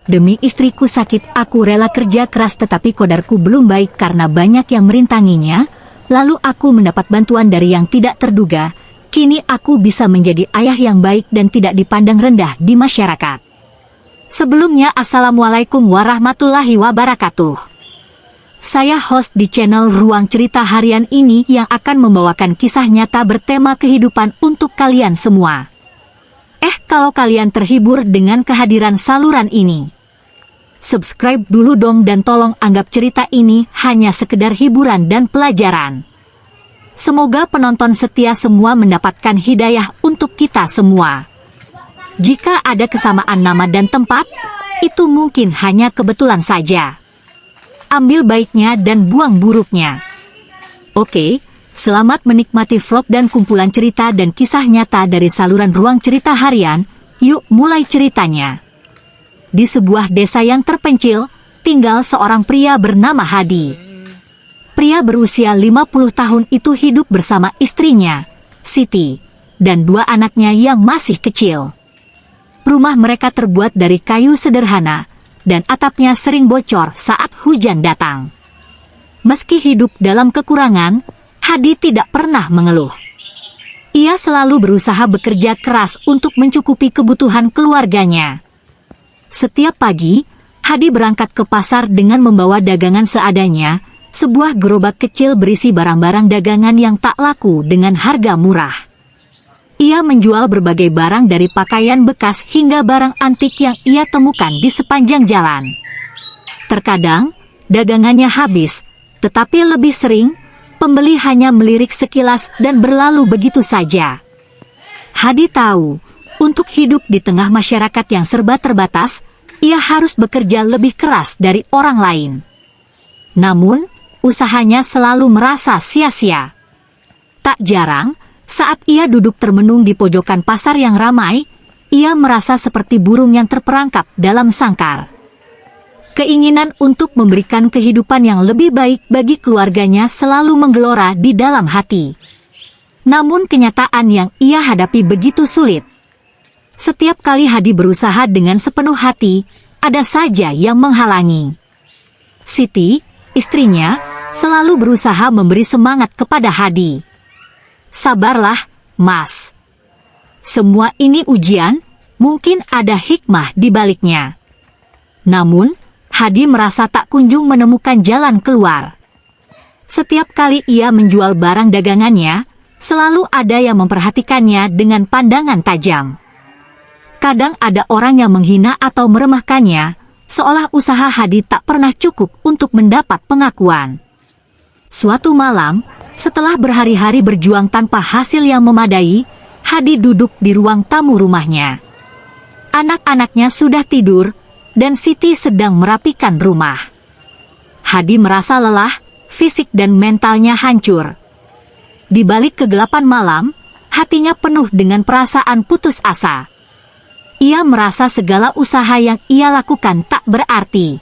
Demi istriku sakit, aku rela kerja keras, tetapi kodarku belum baik karena banyak yang merintanginya. Lalu aku mendapat bantuan dari yang tidak terduga. Kini aku bisa menjadi ayah yang baik dan tidak dipandang rendah di masyarakat. Sebelumnya, Assalamualaikum warahmatullahi wabarakatuh. Saya host di channel Ruang Cerita Harian ini yang akan membawakan kisah nyata bertema kehidupan untuk kalian semua. Kalau kalian terhibur dengan kehadiran saluran ini, subscribe dulu dong dan tolong anggap cerita ini hanya sekedar hiburan dan pelajaran. Semoga penonton setia semua mendapatkan hidayah untuk kita semua. Jika ada kesamaan nama dan tempat, itu mungkin hanya kebetulan saja. Ambil baiknya dan buang buruknya. Oke, selamat menikmati vlog dan kumpulan cerita dan kisah nyata dari saluran Ruang Cerita Harian. Yuk mulai ceritanya. Di sebuah desa yang terpencil, tinggal seorang pria bernama Hadi. Pria berusia 50 tahun itu hidup bersama istrinya, Siti, dan 2 anaknya yang masih kecil. Rumah mereka terbuat dari kayu sederhana, dan atapnya sering bocor saat hujan datang. Meski hidup dalam kekurangan, Hadi tidak pernah mengeluh. Ia selalu berusaha bekerja keras untuk mencukupi kebutuhan keluarganya. Setiap pagi, Hadi berangkat ke pasar dengan membawa dagangan seadanya, sebuah gerobak kecil berisi barang-barang dagangan yang tak laku dengan harga murah. Ia menjual berbagai barang dari pakaian bekas hingga barang antik yang ia temukan di sepanjang jalan. Terkadang, dagangannya habis, tetapi lebih sering, pembeli hanya melirik sekilas dan berlalu begitu saja. Hadi tahu, untuk hidup di tengah masyarakat yang serba terbatas, ia harus bekerja lebih keras dari orang lain. Namun, usahanya selalu merasa sia-sia. Tak jarang, saat ia duduk termenung di pojokan pasar yang ramai, ia merasa seperti burung yang terperangkap dalam sangkar. Keinginan untuk memberikan kehidupan yang lebih baik bagi keluarganya selalu menggelora di dalam hati. Namun kenyataan yang ia hadapi begitu sulit. Setiap kali Hadi berusaha dengan sepenuh hati, ada saja yang menghalangi. Siti, istrinya, selalu berusaha memberi semangat kepada Hadi. Sabarlah, Mas. Semua ini ujian, mungkin ada hikmah di baliknya. Namun, Hadi merasa tak kunjung menemukan jalan keluar. Setiap kali ia menjual barang dagangannya, selalu ada yang memperhatikannya dengan pandangan tajam. Kadang ada orang yang menghina atau meremehkannya, seolah usaha Hadi tak pernah cukup untuk mendapat pengakuan. Suatu malam, setelah berhari-hari berjuang tanpa hasil yang memadai, Hadi duduk di ruang tamu rumahnya. Anak-anaknya sudah tidur, dan Siti sedang merapikan rumah. Hadi merasa lelah, fisik dan mentalnya hancur. Di balik kegelapan malam, hatinya penuh dengan perasaan putus asa. Ia merasa segala usaha yang ia lakukan tak berarti.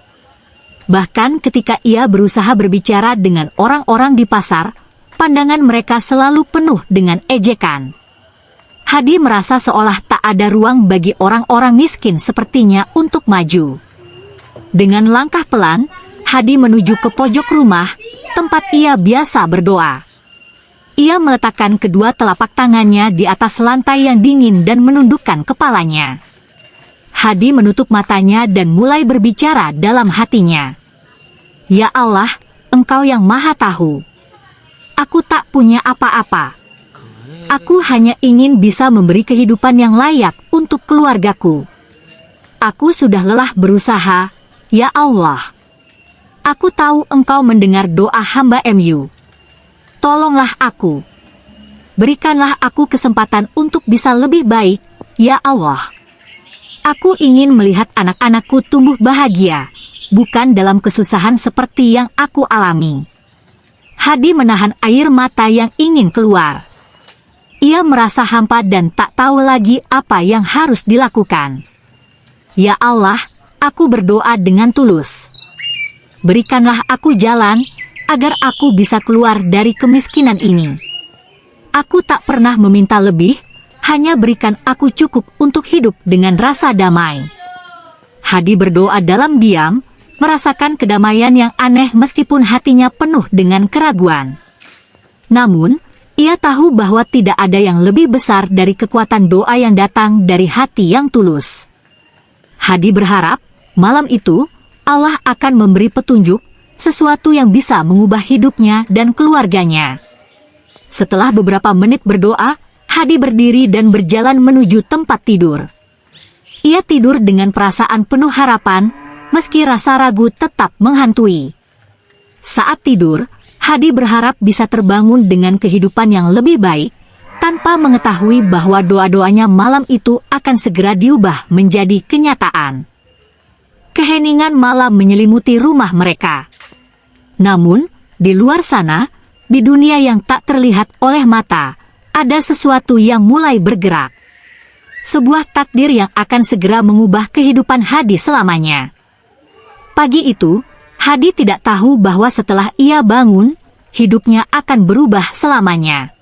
Bahkan ketika ia berusaha berbicara dengan orang-orang di pasar, pandangan mereka selalu penuh dengan ejekan. Hadi merasa seolah tak ada ruang bagi orang-orang miskin sepertinya untuk maju. Dengan langkah pelan, Hadi menuju ke pojok rumah, tempat ia biasa berdoa. Ia meletakkan kedua telapak tangannya di atas lantai yang dingin dan menundukkan kepalanya. Hadi menutup matanya dan mulai berbicara dalam hatinya. Ya Allah, Engkau yang Maha Tahu. Aku tak punya apa-apa. Aku hanya ingin bisa memberi kehidupan yang layak untuk keluargaku. Aku sudah lelah berusaha, ya Allah. Aku tahu Engkau mendengar doa hamba MU. Tolonglah aku. Berikanlah aku kesempatan untuk bisa lebih baik, ya Allah. Aku ingin melihat anak-anakku tumbuh bahagia, bukan dalam kesusahan seperti yang aku alami. Hadi menahan air mata yang ingin keluar. Ia merasa hampa dan tak tahu lagi apa yang harus dilakukan. Ya Allah, aku berdoa dengan tulus. Berikanlah aku jalan, agar aku bisa keluar dari kemiskinan ini. Aku tak pernah meminta lebih, hanya berikan aku cukup untuk hidup dengan rasa damai. Hadi berdoa dalam diam, merasakan kedamaian yang aneh meskipun hatinya penuh dengan keraguan. Namun, ia tahu bahwa tidak ada yang lebih besar dari kekuatan doa yang datang dari hati yang tulus. Hadi berharap, malam itu, Allah akan memberi petunjuk, sesuatu yang bisa mengubah hidupnya dan keluarganya. Setelah beberapa menit berdoa, Hadi berdiri dan berjalan menuju tempat tidur. Ia tidur dengan perasaan penuh harapan, meski rasa ragu tetap menghantui. Saat tidur, Hadi berharap bisa terbangun dengan kehidupan yang lebih baik, tanpa mengetahui bahwa doa-doanya malam itu akan segera diubah menjadi kenyataan. Keheningan malam menyelimuti rumah mereka. Namun, di luar sana, di dunia yang tak terlihat oleh mata, ada sesuatu yang mulai bergerak. Sebuah takdir yang akan segera mengubah kehidupan Hadi selamanya. Pagi itu, Hadi tidak tahu bahwa setelah ia bangun, hidupnya akan berubah selamanya.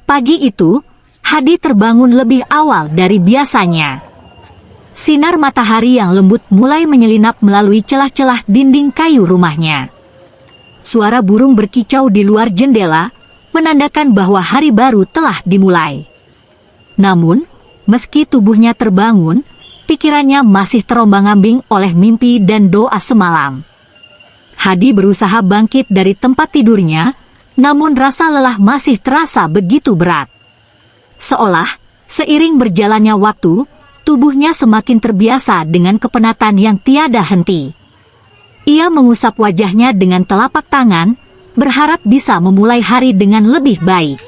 Pagi itu, Hadi terbangun lebih awal dari biasanya. Sinar matahari yang lembut mulai menyelinap melalui celah-celah dinding kayu rumahnya. Suara burung berkicau di luar jendela, menandakan bahwa hari baru telah dimulai. Namun, meski tubuhnya terbangun, pikirannya masih terombang-ambing oleh mimpi dan doa semalam. Hadi berusaha bangkit dari tempat tidurnya, namun rasa lelah masih terasa begitu berat. Seolah, seiring berjalannya waktu, tubuhnya semakin terbiasa dengan kepenatan yang tiada henti. Ia mengusap wajahnya dengan telapak tangan, berharap bisa memulai hari dengan lebih baik.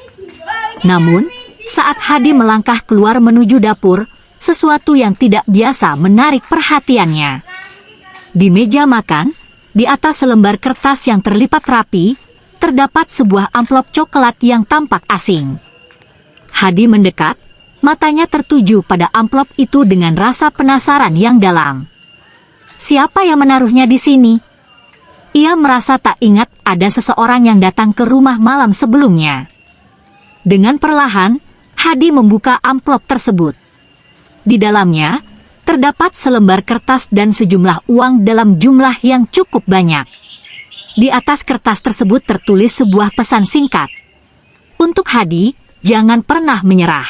Namun, saat Hadi melangkah keluar menuju dapur, sesuatu yang tidak biasa menarik perhatiannya. Di meja makan, di atas selembar kertas yang terlipat rapi, terdapat sebuah amplop coklat yang tampak asing. Hadi mendekat, matanya tertuju pada amplop itu dengan rasa penasaran yang dalam. Siapa yang menaruhnya di sini? Ia merasa tak ingat ada seseorang yang datang ke rumah malam sebelumnya. Dengan perlahan, Hadi membuka amplop tersebut. Di dalamnya, terdapat selembar kertas dan sejumlah uang dalam jumlah yang cukup banyak. Di atas kertas tersebut tertulis sebuah pesan singkat. Untuk Hadi, jangan pernah menyerah.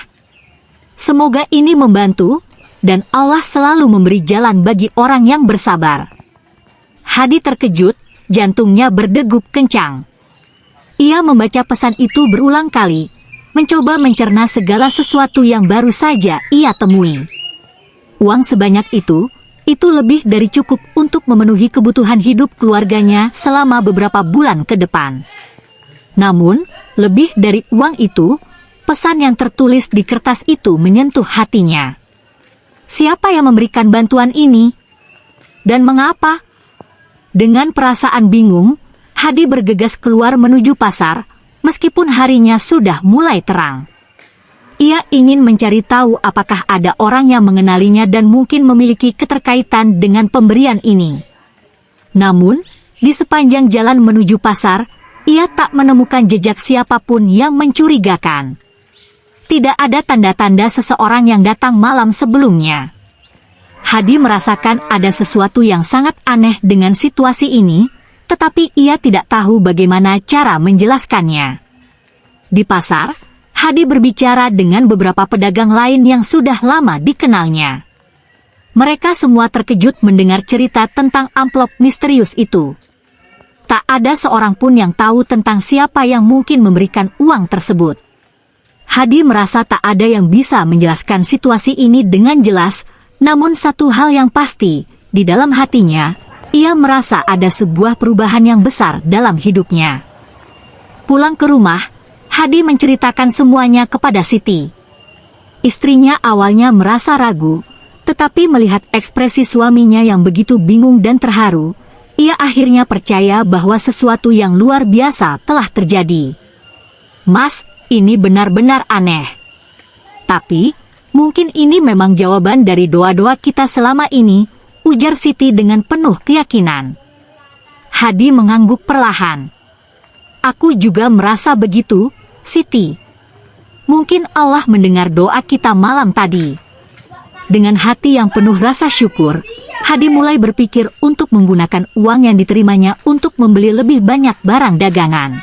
Semoga ini membantu, dan Allah selalu memberi jalan bagi orang yang bersabar. Hadi terkejut, jantungnya berdegup kencang. Ia membaca pesan itu berulang kali, mencoba mencerna segala sesuatu yang baru saja ia temui. Uang sebanyak itu lebih dari cukup untuk memenuhi kebutuhan hidup keluarganya selama beberapa bulan ke depan. Namun, lebih dari uang itu, pesan yang tertulis di kertas itu menyentuh hatinya. Siapa yang memberikan bantuan ini? Dan mengapa? Dengan perasaan bingung, Hadi bergegas keluar menuju pasar, meskipun harinya sudah mulai terang. Ia ingin mencari tahu apakah ada orang yang mengenalinya dan mungkin memiliki keterkaitan dengan pemberian ini. Namun, di sepanjang jalan menuju pasar, ia tak menemukan jejak siapapun yang mencurigakan. Tidak ada tanda-tanda seseorang yang datang malam sebelumnya. Hadi merasakan ada sesuatu yang sangat aneh dengan situasi ini, tetapi ia tidak tahu bagaimana cara menjelaskannya. Di pasar, Hadi berbicara dengan beberapa pedagang lain yang sudah lama dikenalnya. Mereka semua terkejut mendengar cerita tentang amplop misterius itu. Tak ada seorang pun yang tahu tentang siapa yang mungkin memberikan uang tersebut. Hadi merasa tak ada yang bisa menjelaskan situasi ini dengan jelas, namun satu hal yang pasti, di dalam hatinya, ia merasa ada sebuah perubahan yang besar dalam hidupnya. Pulang ke rumah, Hadi menceritakan semuanya kepada Siti. Istrinya awalnya merasa ragu, tetapi melihat ekspresi suaminya yang begitu bingung dan terharu, ia akhirnya percaya bahwa sesuatu yang luar biasa telah terjadi. Mas, ini benar-benar aneh. Tapi, mungkin ini memang jawaban dari doa-doa kita selama ini, ujar Siti dengan penuh keyakinan. Hadi mengangguk perlahan. Aku juga merasa begitu, Siti. Mungkin Allah mendengar doa kita malam tadi. Dengan hati yang penuh rasa syukur, Hadi mulai berpikir untuk menggunakan uang yang diterimanya untuk membeli lebih banyak barang dagangan.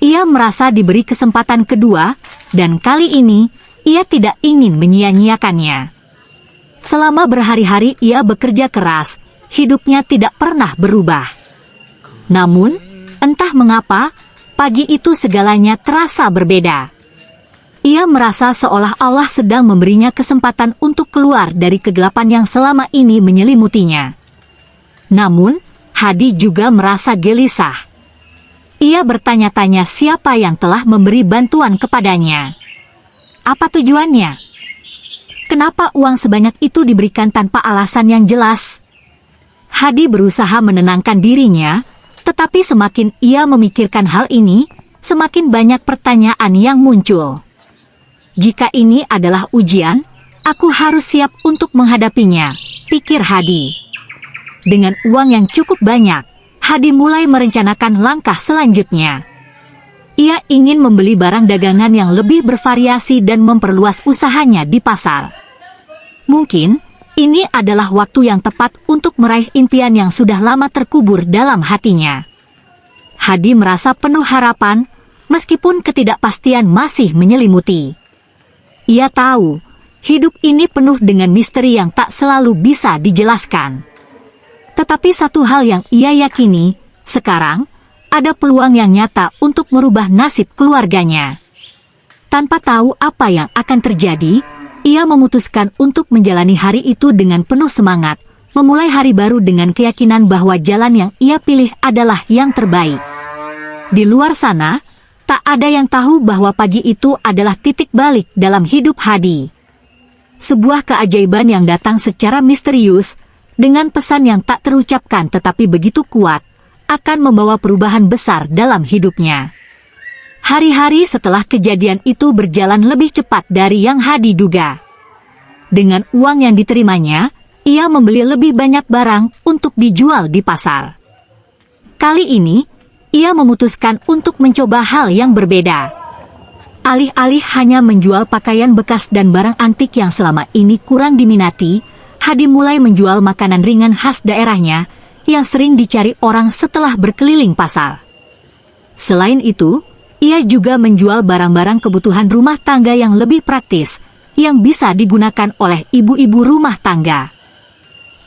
Ia merasa diberi kesempatan kedua, dan kali ini ia tidak ingin menyia-nyiakannya. Selama berhari-hari ia bekerja keras, hidupnya tidak pernah berubah. Namun, entah mengapa, pagi itu segalanya terasa berbeda. Ia merasa seolah Allah sedang memberinya kesempatan untuk keluar dari kegelapan yang selama ini menyelimutinya. Namun, Hadi juga merasa gelisah. Ia bertanya-tanya siapa yang telah memberi bantuan kepadanya. Apa tujuannya? Kenapa uang sebanyak itu diberikan tanpa alasan yang jelas? Hadi berusaha menenangkan dirinya, tetapi semakin ia memikirkan hal ini, semakin banyak pertanyaan yang muncul. Jika ini adalah ujian, aku harus siap untuk menghadapinya, pikir Hadi. Dengan uang yang cukup banyak, Hadi mulai merencanakan langkah selanjutnya. Ia ingin membeli barang dagangan yang lebih bervariasi dan memperluas usahanya di pasar. Mungkin, ini adalah waktu yang tepat untuk meraih impian yang sudah lama terkubur dalam hatinya. Hadi merasa penuh harapan, meskipun ketidakpastian masih menyelimuti. Ia tahu, hidup ini penuh dengan misteri yang tak selalu bisa dijelaskan. Tetapi satu hal yang ia yakini, sekarang, ada peluang yang nyata untuk merubah nasib keluarganya. Tanpa tahu apa yang akan terjadi, ia memutuskan untuk menjalani hari itu dengan penuh semangat, memulai hari baru dengan keyakinan bahwa jalan yang ia pilih adalah yang terbaik. Di luar sana, tak ada yang tahu bahwa pagi itu adalah titik balik dalam hidup Hadi. Sebuah keajaiban yang datang secara misterius, dengan pesan yang tak terucapkan tetapi begitu kuat, akan membawa perubahan besar dalam hidupnya. Hari-hari setelah kejadian itu berjalan lebih cepat dari yang Hadi duga. Dengan uang yang diterimanya, ia membeli lebih banyak barang untuk dijual di pasar. Kali ini, ia memutuskan untuk mencoba hal yang berbeda. Alih-alih hanya menjual pakaian bekas dan barang antik yang selama ini kurang diminati, Hadi mulai menjual makanan ringan khas daerahnya yang sering dicari orang setelah berkeliling pasar. Selain itu, ia juga menjual barang-barang kebutuhan rumah tangga yang lebih praktis, yang bisa digunakan oleh ibu-ibu rumah tangga.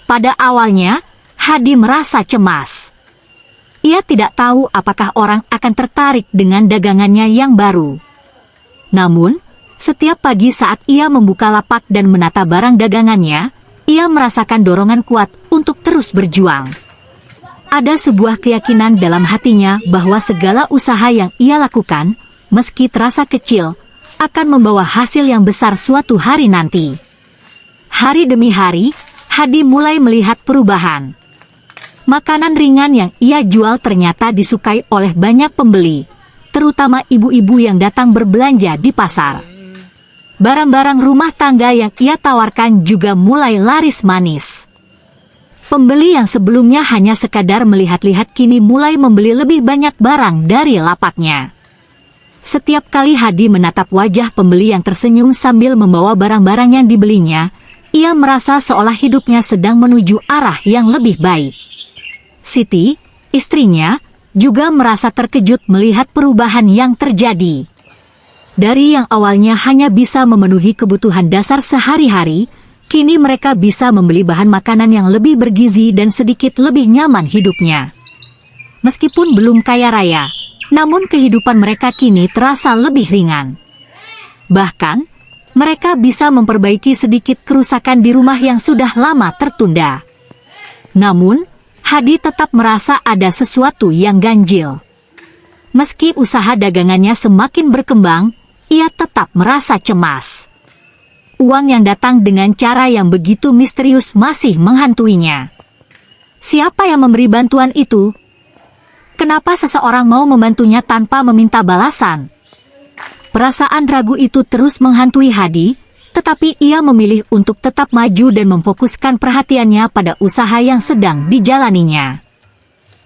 Pada awalnya, Hadi merasa cemas. Ia tidak tahu apakah orang akan tertarik dengan dagangannya yang baru. Namun, setiap pagi saat ia membuka lapak dan menata barang dagangannya, ia merasakan dorongan kuat untuk terus berjuang. Ada sebuah keyakinan dalam hatinya bahwa segala usaha yang ia lakukan, meski terasa kecil, akan membawa hasil yang besar suatu hari nanti. Hari demi hari, Hadi mulai melihat perubahan. Makanan ringan yang ia jual ternyata disukai oleh banyak pembeli, terutama ibu-ibu yang datang berbelanja di pasar. Barang-barang rumah tangga yang ia tawarkan juga mulai laris manis. Pembeli yang sebelumnya hanya sekadar melihat-lihat kini mulai membeli lebih banyak barang dari lapaknya. Setiap kali Hadi menatap wajah pembeli yang tersenyum sambil membawa barang-barang yang dibelinya, ia merasa seolah hidupnya sedang menuju arah yang lebih baik. Siti, istrinya, juga merasa terkejut melihat perubahan yang terjadi. Dari yang awalnya hanya bisa memenuhi kebutuhan dasar sehari-hari, kini mereka bisa membeli bahan makanan yang lebih bergizi dan sedikit lebih nyaman hidupnya. Meskipun belum kaya raya, namun kehidupan mereka kini terasa lebih ringan. Bahkan, mereka bisa memperbaiki sedikit kerusakan di rumah yang sudah lama tertunda. Namun, Hadi tetap merasa ada sesuatu yang ganjil. Meski usaha dagangannya semakin berkembang, ia tetap merasa cemas. Uang yang datang dengan cara yang begitu misterius masih menghantuinya. Siapa yang memberi bantuan itu? Kenapa seseorang mau membantunya tanpa meminta balasan? Perasaan ragu itu terus menghantui Hadi, tetapi ia memilih untuk tetap maju dan memfokuskan perhatiannya pada usaha yang sedang dijalaninya.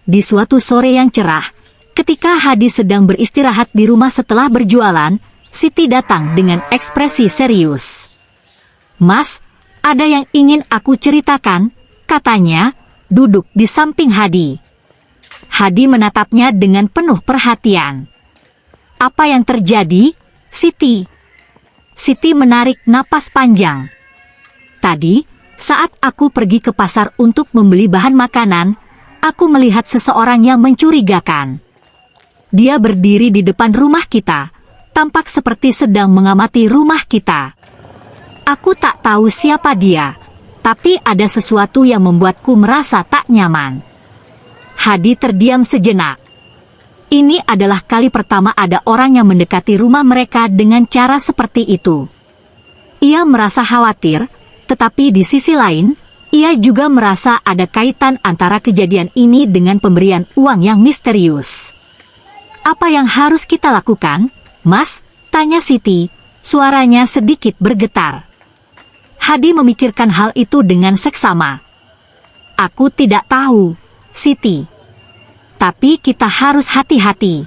Di suatu sore yang cerah, ketika Hadi sedang beristirahat di rumah setelah berjualan, Siti datang dengan ekspresi serius. "Mas, ada yang ingin aku ceritakan," katanya, duduk di samping Hadi. Hadi menatapnya dengan penuh perhatian. Apa yang terjadi, Siti? Siti menarik napas panjang. Tadi, saat aku pergi ke pasar untuk membeli bahan makanan, aku melihat seseorang yang mencurigakan. Dia berdiri di depan rumah kita, tampak seperti sedang mengamati rumah kita. Aku tak tahu siapa dia, tapi ada sesuatu yang membuatku merasa tak nyaman. Hadi terdiam sejenak. Ini adalah kali pertama ada orang yang mendekati rumah mereka dengan cara seperti itu. Ia merasa khawatir, tetapi di sisi lain, ia juga merasa ada kaitan antara kejadian ini dengan pemberian uang yang misterius. Apa yang harus kita lakukan, Mas? Tanya Siti, suaranya sedikit bergetar. Hadi memikirkan hal itu dengan seksama. Aku tidak tahu, Siti. Tapi kita harus hati-hati.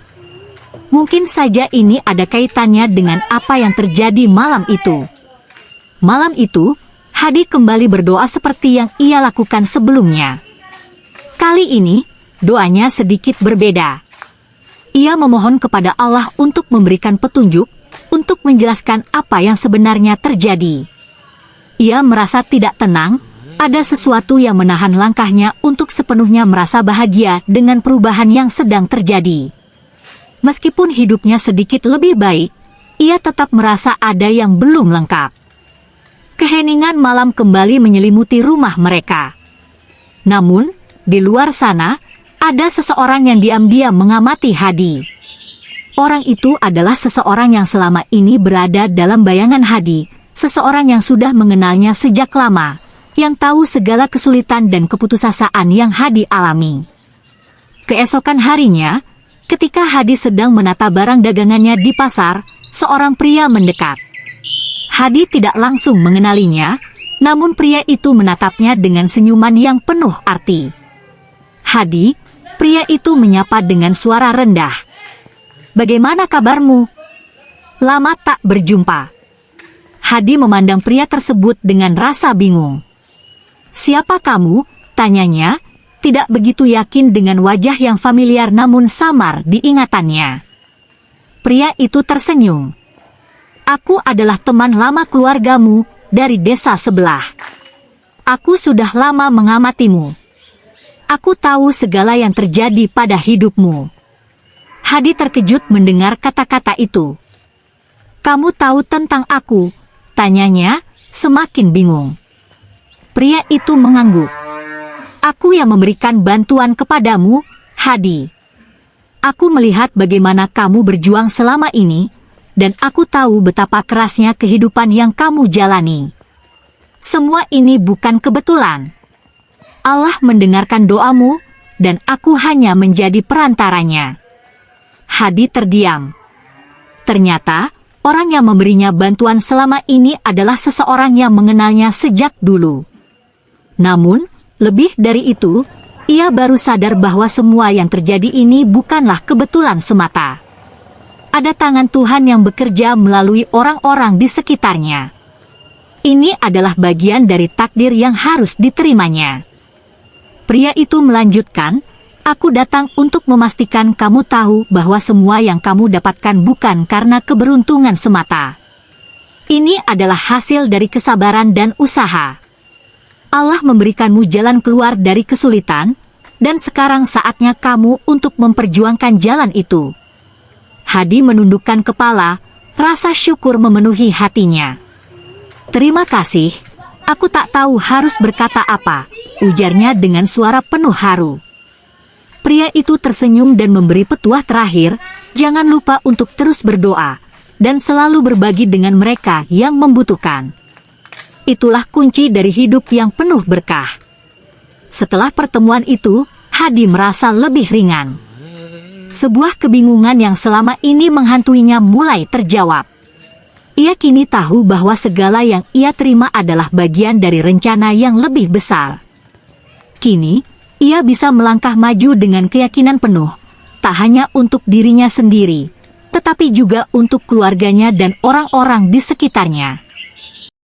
Mungkin saja ini ada kaitannya dengan apa yang terjadi malam itu. Malam itu, Hadi kembali berdoa seperti yang ia lakukan sebelumnya. Kali ini, doanya sedikit berbeda. Ia memohon kepada Allah untuk memberikan petunjuk, untuk menjelaskan apa yang sebenarnya terjadi. Ia merasa tidak tenang, ada sesuatu yang menahan langkahnya untuk sepenuhnya merasa bahagia dengan perubahan yang sedang terjadi. Meskipun hidupnya sedikit lebih baik, ia tetap merasa ada yang belum lengkap. Keheningan malam kembali menyelimuti rumah mereka. Namun, di luar sana, ada seseorang yang diam-diam mengamati Hadi. Orang itu adalah seseorang yang selama ini berada dalam bayangan Hadi, seseorang yang sudah mengenalnya sejak lama, yang tahu segala kesulitan dan keputusasaan yang Hadi alami. Keesokan harinya, ketika Hadi sedang menata barang dagangannya di pasar, seorang pria mendekat. Hadi tidak langsung mengenalinya, namun pria itu menatapnya dengan senyuman yang penuh arti. Hadi, pria itu menyapa dengan suara rendah. Bagaimana kabarmu? Lama tak berjumpa. Hadi memandang pria tersebut dengan rasa bingung. Siapa kamu? Tanyanya, tidak begitu yakin dengan wajah yang familiar namun samar di ingatannya. Pria itu tersenyum. Aku adalah teman lama keluargamu dari desa sebelah. Aku sudah lama mengamatimu. Aku tahu segala yang terjadi pada hidupmu. Hadi terkejut mendengar kata-kata itu. Kamu tahu tentang aku? Tanyanya, semakin bingung. Pria itu mengangguk. Aku yang memberikan bantuan kepadamu, Hadi. Aku melihat bagaimana kamu berjuang selama ini, dan aku tahu betapa kerasnya kehidupan yang kamu jalani. Semua ini bukan kebetulan. Allah mendengarkan doamu, dan aku hanya menjadi perantaranya. Hadi terdiam. Ternyata, orang yang memberinya bantuan selama ini adalah seseorang yang mengenalnya sejak dulu. Namun, lebih dari itu, ia baru sadar bahwa semua yang terjadi ini bukanlah kebetulan semata. Ada tangan Tuhan yang bekerja melalui orang-orang di sekitarnya. Ini adalah bagian dari takdir yang harus diterimanya. Pria itu melanjutkan, aku datang untuk memastikan kamu tahu bahwa semua yang kamu dapatkan bukan karena keberuntungan semata. Ini adalah hasil dari kesabaran dan usaha. Allah memberikanmu jalan keluar dari kesulitan, dan sekarang saatnya kamu untuk memperjuangkan jalan itu. Hadi menundukkan kepala, rasa syukur memenuhi hatinya. Terima kasih, aku tak tahu harus berkata apa, ujarnya dengan suara penuh haru. Pria itu tersenyum dan memberi petuah terakhir, jangan lupa untuk terus berdoa, dan selalu berbagi dengan mereka yang membutuhkan. Itulah kunci dari hidup yang penuh berkah. Setelah pertemuan itu, Hadi merasa lebih ringan. Sebuah kebingungan yang selama ini menghantuinya mulai terjawab. Ia kini tahu bahwa segala yang ia terima adalah bagian dari rencana yang lebih besar. Kini, ia bisa melangkah maju dengan keyakinan penuh, tak hanya untuk dirinya sendiri, tetapi juga untuk keluarganya dan orang-orang di sekitarnya.